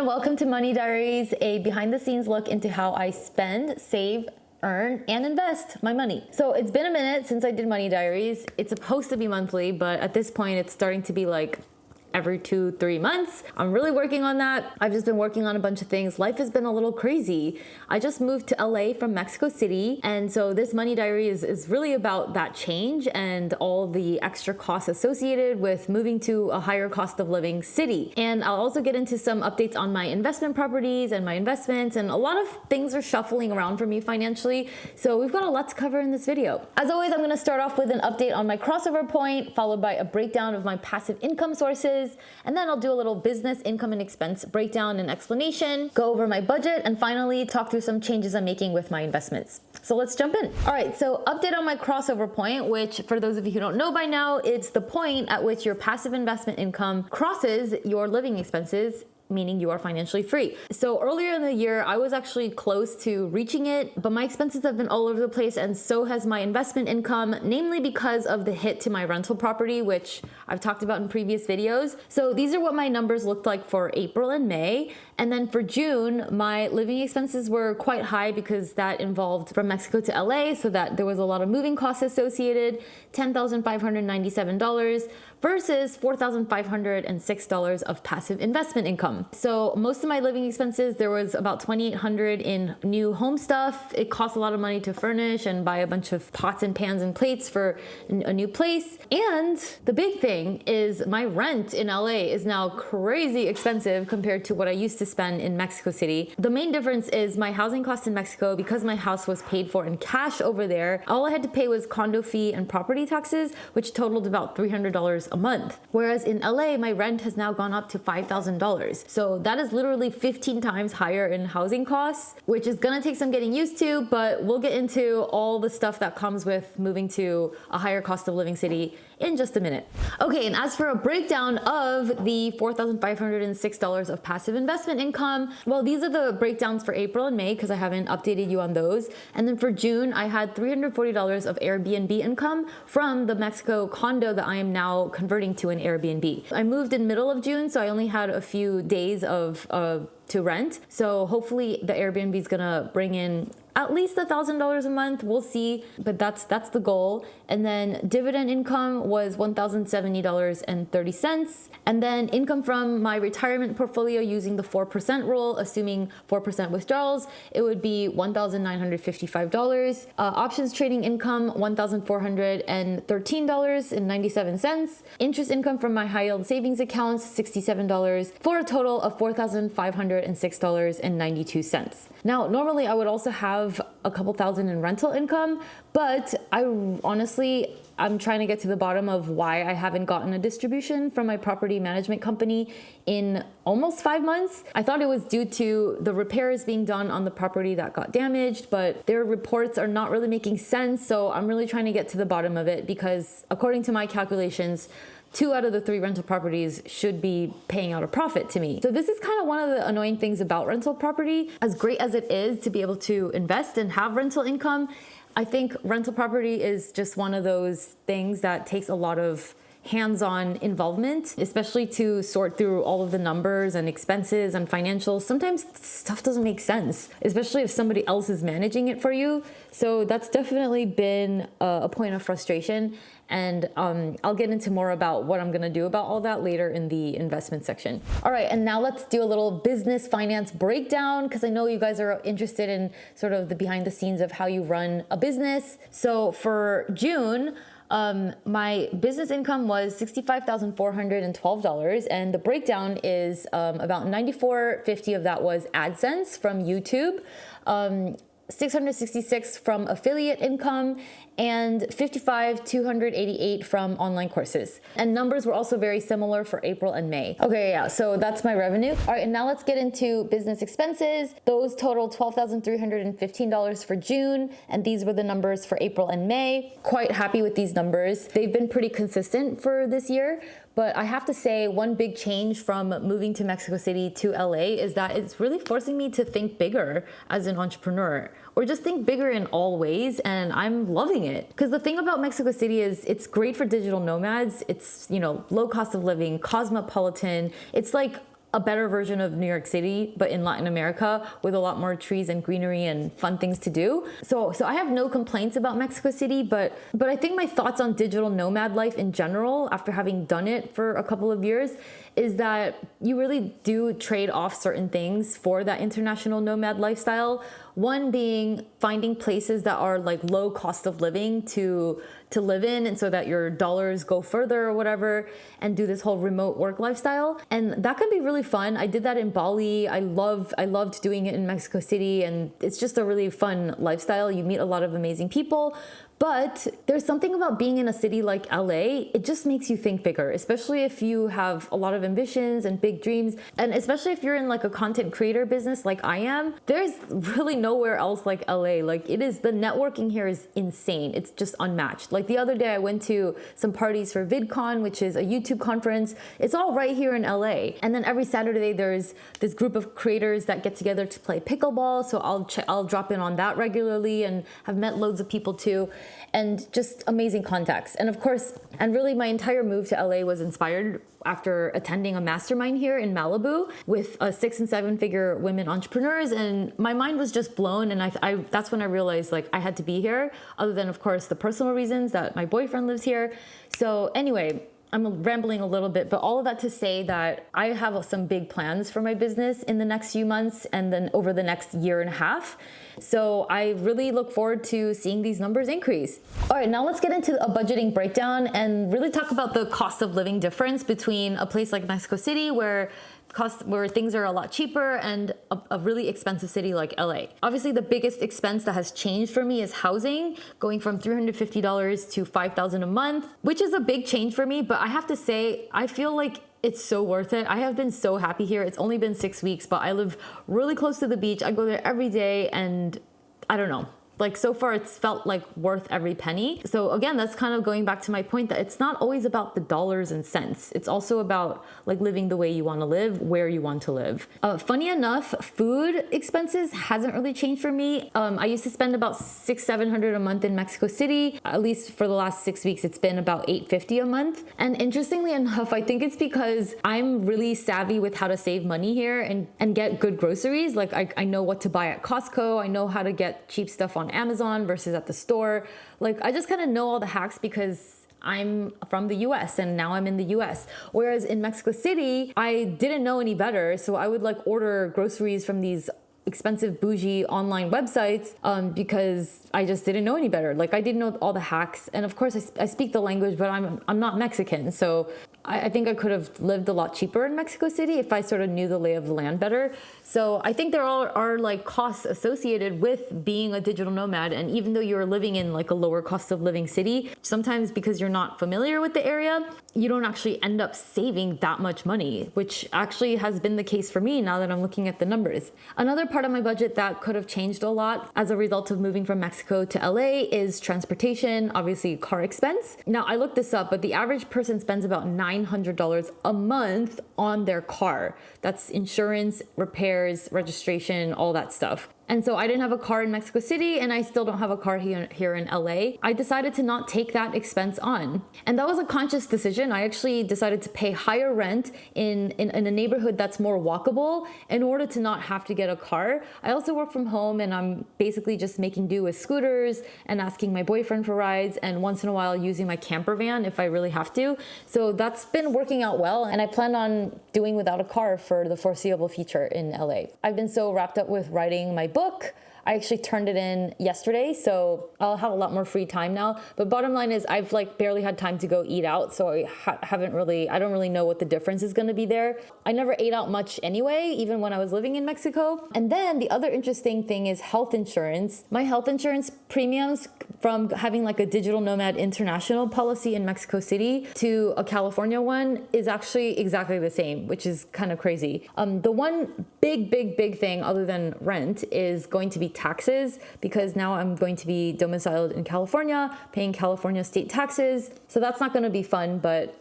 welcome to Money Diaries, a behind the scenes look into how I spend, save, earn, and invest my money. So it's been a minute since I did Money Diaries. It's supposed to be monthly, but at this point it's starting to be like every 2-3 months. I'm really working on that. I've just been working on a bunch of things. Life has been a little crazy. I just moved to LA from Mexico City, and so this Money Diary is really about that change and all the extra costs associated with moving to a higher cost of living city. And I'll also get into some updates on my investment properties and my investments, and a lot of things are shuffling around for me financially, so we've got a lot to cover in this video. As always, I'm going to start off with an update on my crossover point, followed by a breakdown of my passive income sources, and then I'll do a little business income and expense breakdown and explanation, go over my budget, and finally talk through some changes I'm making with my investments. So let's jump in. All right, so update on my crossover point, which for those of you who don't know by now, it's the point at which your passive investment income crosses your living expenses, meaning you are financially free. So earlier in the year, I was actually close to reaching it, but my expenses have been all over the place, and so has my investment income, namely because of the hit to my rental property, which I've talked about in previous videos. So these are what my numbers looked like for April and May. And then for June, my living expenses were quite high because that involved from Mexico to LA, so that there was a lot of moving costs associated, $10,597 versus $4,506 of passive investment income. So most of my living expenses, there was about $2,800 in new home stuff. It costs a lot of money to furnish and buy a bunch of pots and pans and plates for a new place. And the big thing is my rent in LA is now crazy expensive compared to what I used to spend in Mexico City. The main difference is my housing cost in Mexico, because my house was paid for in cash over there, all I had to pay was condo fee and property taxes, which totaled about $300 a month. Whereas in LA, my rent has now gone up to $5,000. So that is literally 15 times higher in housing costs, which is gonna take some getting used to, but we'll get into all the stuff that comes with moving to a higher cost of living city in just a minute. Okay, and as for a breakdown of the $4,506 of passive investment income, well, these are the breakdowns for April and May because I haven't updated you on those. And then for June, I had $340 of Airbnb income from the Mexico condo that I am now converting to an Airbnb. I moved in middle of June, so I only had a few days of to rent. So hopefully the Airbnb is gonna bring in at least $1,000 a month. We'll see, but that's the goal. And then dividend income was $1,070.30. And then income from my retirement portfolio using the 4% rule, assuming 4% withdrawals, it would be $1,955. Options trading income, $1,413.97. Interest income from my high yield savings accounts, $67, for a total of $4,506.92. Now, normally I would also have a couple thousand in rental income, but I'm trying to get to the bottom of why I haven't gotten a distribution from my property management company in almost 5 months. I thought it was due to the repairs being done on the property that got damaged, but their reports are not really making sense. So I'm really trying to get to the bottom of it, because according to my calculations, 2 out of the 3 rental properties should be paying out a profit to me. So this is kind of one of the annoying things about rental property. As great as it is to be able to invest and have rental income, I think rental property is just one of those things that takes a lot of hands-on involvement, especially to sort through all of the numbers and expenses and financials. Sometimes stuff doesn't make sense, especially if somebody else is managing it for you. So that's definitely been a point of frustration. And I'll get into more about what I'm gonna do about all that later in the investment section. All right, and now let's do a little business finance breakdown, because I know you guys are interested in sort of the behind the scenes of how you run a business. So for June, my business income was $65,412, and the breakdown is about $94.50 of that was AdSense from YouTube, $666 from affiliate income, and $55,288 from online courses. And numbers were also very similar for April and May. Okay, yeah, so that's my revenue. All right, and now let's get into business expenses. Those totaled $12,315 for June, and these were the numbers for April and May. Quite happy with these numbers. They've been pretty consistent for this year, but I have to say one big change from moving to Mexico City to LA is that it's really forcing me to think bigger as an entrepreneur, or just think bigger in all ways, and I'm loving it. Because the thing about Mexico City is it's great for digital nomads. It's, you know, low cost of living, cosmopolitan. It's like a better version of New York City, but in Latin America with a lot more trees and greenery and fun things to do. So I have no complaints about Mexico City, but I think my thoughts on digital nomad life in general, after having done it for a couple of years, is that you really do trade off certain things for that international nomad lifestyle. One being finding places that are like low cost of living to live in, and so that your dollars go further or whatever, and do this whole remote work lifestyle. And that can be really fun. I did that in Bali. I loved doing it in Mexico City, and it's just a really fun lifestyle. You meet a lot of amazing people. But there's something about being in a city like LA, it just makes you think bigger, especially if you have a lot of ambitions and big dreams. And especially if you're in like a content creator business like I am, there's really nowhere else like LA. Like it is, the networking here is insane. It's just unmatched. Like the other day I went to some parties for VidCon, which is a YouTube conference. It's all right here in LA. And then every Saturday there's this group of creators that get together to play pickleball. So I'll drop in on that regularly, and have met loads of people too. And just amazing contacts. And of course, and really my entire move to LA was inspired after attending a mastermind here in Malibu with 6 and 7 figure women entrepreneurs. And my mind was just blown. And I that's when I realized like I had to be here, other than of course the personal reasons that my boyfriend lives here. So anyway, I'm rambling a little bit, but all of that to say that I have some big plans for my business in the next few months and then over the next year and a half. So I really look forward to seeing these numbers increase. All right, now let's get into a budgeting breakdown and really talk about the cost of living difference between a place like Mexico City where things are a lot cheaper and a really expensive city like LA. Obviously, the biggest expense that has changed for me is housing, going from $350 to $5,000 a month, which is a big change for me. But I have to say, I feel like it's so worth it. I have been so happy here. It's only been 6 weeks, but I live really close to the beach. I go there every day, and I don't know. Like so far it's felt like worth every penny. So again, that's kind of going back to my point that it's not always about the dollars and cents. It's also about like living the way you want to live, where you want to live. Funny enough, food expenses hasn't really changed for me. I used to spend about $600-700 a month in Mexico City. At least for the last 6 weeks, it's been about $850 a month. And interestingly enough, I think it's because I'm really savvy with how to save money here and get good groceries. Like I know what to buy at Costco. I know how to get cheap stuff on Amazon versus at the store. Like I just kind of know all the hacks because I'm from the US and now I'm in the US. Whereas in Mexico City, I didn't know any better. So I would like order groceries from these expensive bougie online websites because I just didn't know any better. Like I didn't know all the hacks. And of course I speak the language, but I'm not Mexican. So I think I could have lived a lot cheaper in Mexico City if I sort of knew the lay of the land better. So I think there are like costs associated with being a digital nomad. And even though you're living in like a lower cost of living city, sometimes because you're not familiar with the area, you don't actually end up saving that much money, which actually has been the case for me now that I'm looking at the numbers. Another part of my budget that could have changed a lot as a result of moving from Mexico to LA is transportation, obviously car expense. Now I looked this up, but the average person spends about $900 a month on their car. That's insurance, repairs, registration, all that stuff. And so I didn't have a car in Mexico City, and I still don't have a car here in LA. I decided to not take that expense on. And that was a conscious decision. I actually decided to pay higher rent in a neighborhood that's more walkable in order to not have to get a car. I also work from home, and I'm basically just making do with scooters and asking my boyfriend for rides, and once in a while using my camper van if I really have to. So that's been working out well, and I plan on doing without a car for the foreseeable future in LA. I've been so wrapped up with writing my book. I actually turned it in yesterday, so I'll have a lot more free time now. But bottom line is I've like barely had time to go eat out, so I don't really know what the difference is gonna be there. I never ate out much anyway, even when I was living in Mexico. And then the other interesting thing is health insurance. My health insurance premiums from having like a digital nomad international policy in Mexico City to a California one is actually exactly the same, which is kind of crazy. The one big thing other than rent is going to be taxes, because now I'm going to be domiciled in California, paying California state taxes. So that's not going to be fun, but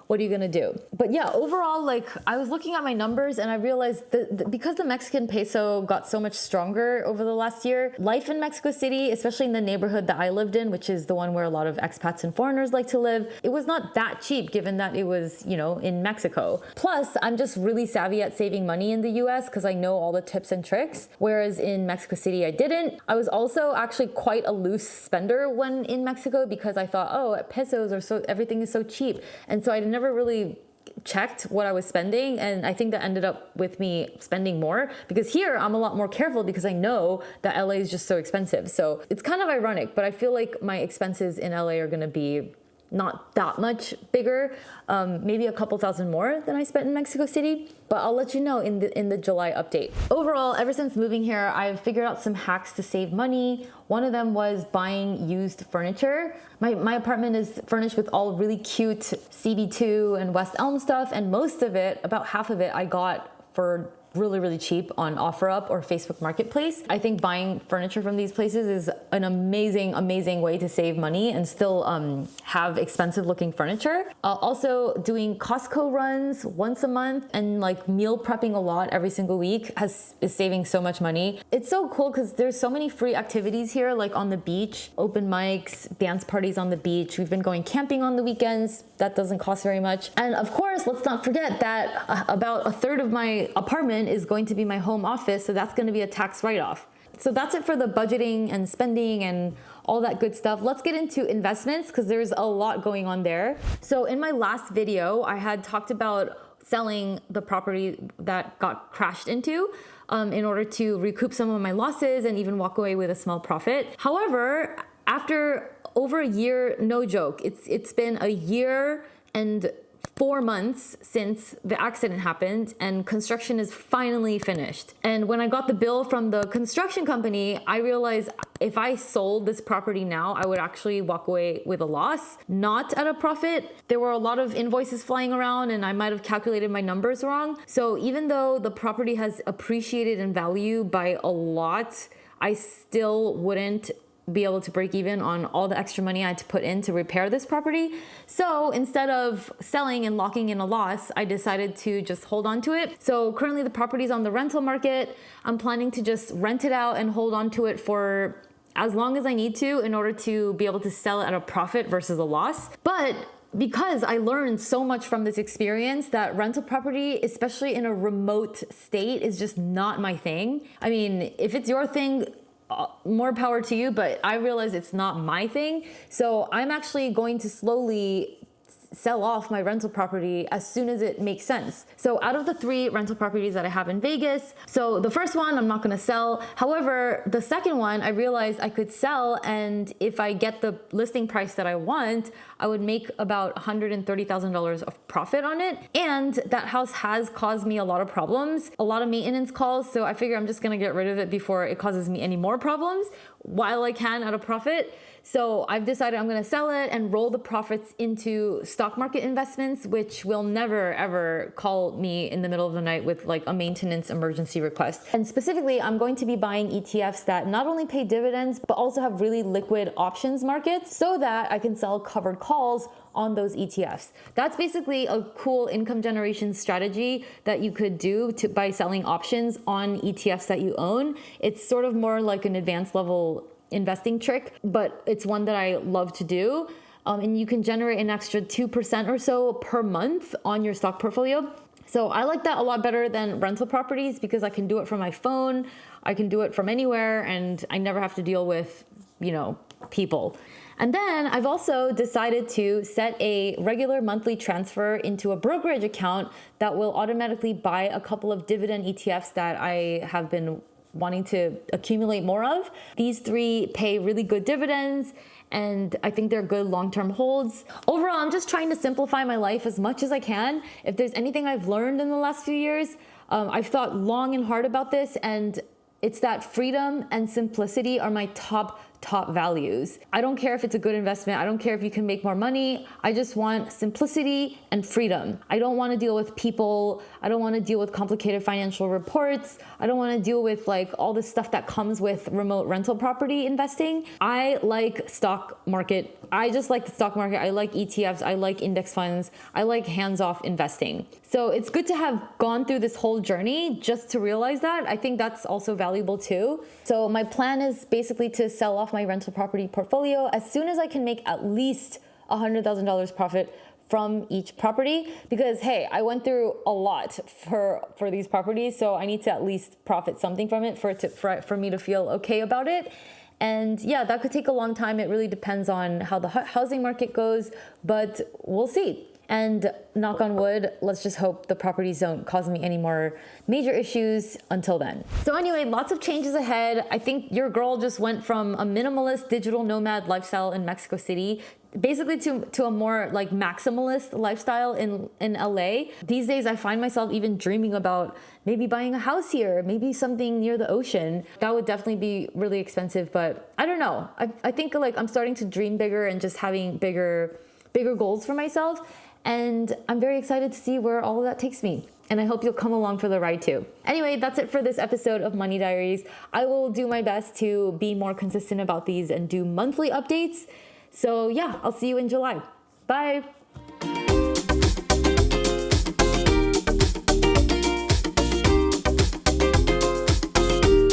what are you gonna do? But yeah, overall, like I was looking at my numbers and I realized that because the Mexican peso got so much stronger over the last year, life in Mexico City, especially in the neighborhood that I lived in, which is the one where a lot of expats and foreigners like to live, it was not that cheap given that it was, in Mexico. Plus, I'm just really savvy at saving money in the US because I know all the tips and tricks, whereas in Mexico City I didn't. I was also actually quite a loose spender when in Mexico because I thought, oh, pesos are everything is so cheap. And so I never really checked what I was spending, and I think that ended up with me spending more because here I'm a lot more careful because I know that LA is just so expensive. So it's kind of ironic, but I feel like my expenses in LA are going to be not that much bigger, maybe a couple thousand more than I spent in Mexico City, but I'll let you know in the July update. Overall, ever since moving here, I've figured out some hacks to save money. One of them was buying used furniture. My apartment is furnished with all really cute CB2 and West Elm stuff, and most of it, about half of it, I got for really, really cheap on OfferUp or Facebook Marketplace. I think buying furniture from these places is an amazing, amazing way to save money and still have expensive looking furniture. Also doing Costco runs once a month and like meal prepping a lot every single week is saving so much money. It's so cool because there's so many free activities here, like on the beach, open mics, dance parties on the beach. We've been going camping on the weekends. That doesn't cost very much. And of course, let's not forget that about a third of my apartment is going to be my home office, so that's going to be a tax write-off. So that's it for the budgeting and spending and all that good stuff. Let's get into investments because there's a lot going on there. So in my last video, I had talked about selling the property that got crashed into in order to recoup some of my losses and even walk away with a small profit. However, after over a year, no joke, it's been a year and 4 months since the accident happened and construction is finally finished. And when I got the bill from the construction company, I realized if I sold this property now, I would actually walk away with a loss, not at a profit. There were a lot of invoices flying around and I might have calculated my numbers wrong. So even though the property has appreciated in value by a lot, I still wouldn't be able to break even on all the extra money I had to put in to repair this property. So instead of selling and locking in a loss, I decided to just hold on to it. So currently the property's on the rental market. I'm planning to just rent it out and hold on to it for as long as I need to in order to be able to sell it at a profit versus a loss. But because I learned so much from this experience that rental property, especially in a remote state, is just not my thing. I mean, if it's your thing, more power to you, but I realize it's not my thing. So I'm actually going to slowly sell off my rental property as soon as it makes sense. So out of the 3 rental properties that I have in Vegas, so the first one I'm not gonna sell. However, the second one I realized I could sell, and if I get the listing price that I want, I would make about $130,000 of profit on it. And that house has caused me a lot of problems, a lot of maintenance calls. So I figure I'm just gonna get rid of it before it causes me any more problems while I can at a profit. So I've decided I'm gonna sell it and roll the profits into stock market investments, which will never ever call me in the middle of the night with like a maintenance emergency request. And specifically, I'm going to be buying ETFs that not only pay dividends, but also have really liquid options markets so that I can sell covered calls on those ETFs. That's basically a cool income generation strategy that you could do by selling options on ETFs that you own. It's sort of more like an advanced level investing trick, but it's one that I love to do. And you can generate an extra 2% or so per month on your stock portfolio. So I like that a lot better than rental properties because I can do it from my phone, I can do it from anywhere, and I never have to deal with, people. And then I've also decided to set a regular monthly transfer into a brokerage account that will automatically buy a couple of dividend ETFs that I have been wanting to accumulate more of. These 3 pay really good dividends, and I think they're good long-term holds. Overall, I'm just trying to simplify my life as much as I can. If there's anything I've learned in the last few years, I've thought long and hard about this, and it's that freedom and simplicity are my top top values. I don't care if it's a good investment. I don't care if you can make more money. I just want simplicity and freedom. I don't want to deal with people. I don't want to deal with complicated financial reports. I don't want to deal with like all the stuff that comes with remote rental property investing. I like stock market. I just like the stock market. I like ETFs. I like index funds. I like hands-off investing. So it's good to have gone through this whole journey just to realize that. I think that's also valuable too. So my plan is basically to sell off my rental property portfolio as soon as I can make at least $100,000 profit from each property, because hey, I went through a lot for these properties, so I need to at least profit something from it for me to feel okay about it. And yeah, that could take a long time. It really depends on how the housing market goes, but we'll see. And knock on wood, let's just hope the properties don't cause me any more major issues until then. So anyway, lots of changes ahead. I think your girl just went from a minimalist digital nomad lifestyle in Mexico City basically to a more like maximalist lifestyle in LA. These days I find myself even dreaming about maybe buying a house here, maybe something near the ocean. That would definitely be really expensive, but I don't know. I think like I'm starting to dream bigger and just having bigger goals for myself. And I'm very excited to see where all of that takes me. And I hope you'll come along for the ride too. Anyway, that's it for this episode of Money Diaries. I will do my best to be more consistent about these and do monthly updates. So yeah, I'll see you in July. Bye.